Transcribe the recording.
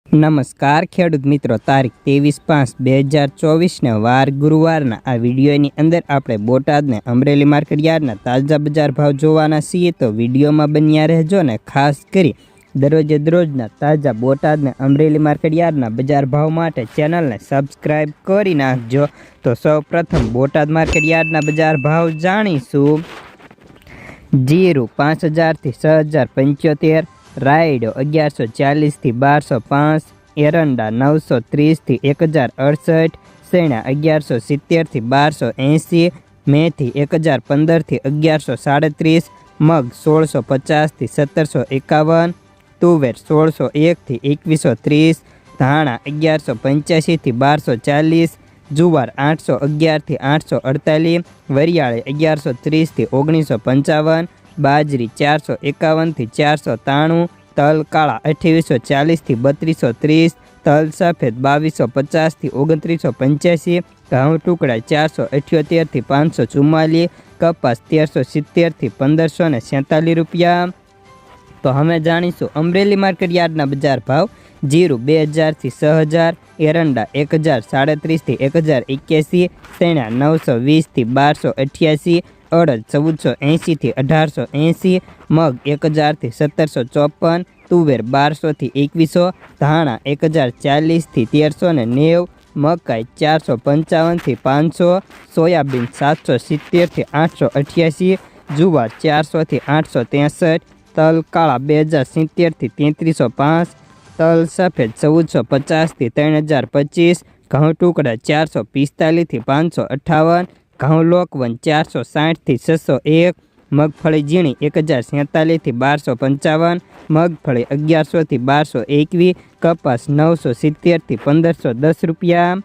નમસ્કાર ખેડૂત મિત્રો, તારીખ 23/5/2024 વાર ગુરુવારના આ વિડીયોની અંદર આપણે બોટાદને અમરેલી માર્કેટ યાર્ડના તાજા બજાર ભાવ જોવાના છીએ। તો વિડીયોમાં બન્યા રહેજો ને ખાસ કરી દરરોજના તાજા બોટાદને અમરેલી માર્કેટ યાર્ડના બજાર ભાવ માટે ચેનલને સબસ્ક્રાઈબ કરી નાખજો। તો સૌપ્રથમ બોટાદ માર્કેટ યાર્ડના બજાર ભાવ જાણીશું। જીરું 5000 થી 6075, રાયડો 1140 થી 1205, એરંડા 930 થી 1068, સેણા 1170 થી 1280, મેથી 1015 થી 1137, મગ 1650 થી 1751, તુવેર 1601 થી 2130, ધાણા 1185 થી 1240, જુવાર 811 થી 848, વરિયાળી 1130 થી 1955, બાજરી 451 થી 493, તલ કાળા 2840 થી 3230, તલ સફેદ 2250 થી 2985, ઘઉં ટુકડા 478 થી 544, કપાસ 1370 થી 1547 રૂપિયા। તો હવે જાણીશું અમરેલી માર્કેટ યાર્ડના બજાર ભાવ। જીરું 2000 થી 6000, એરંડા 1037 થી 1081, સેણા 920 થી 1288, અડદ 1480 થી 1880, મગ 1000 થી 1754, તુવેર 1200 થી 2100, ધાણા 1040 થી 1390, મકાઈ 455 થી 500, સોયાબીન 770 થી 888, જુવાર 400 થી 863, તલ કાળા 2070 થી 3305, તલ સફેદ 1450 થી 3025, ઘઉં ટુકડા 445 થી 558, ઘઉં લોકવન 460 થી 601, મગફળી ઝીણી 1047 થી 1255, મગફળી 1100 થી 1221, કપાસ 970 થી 1510 રૂપિયા।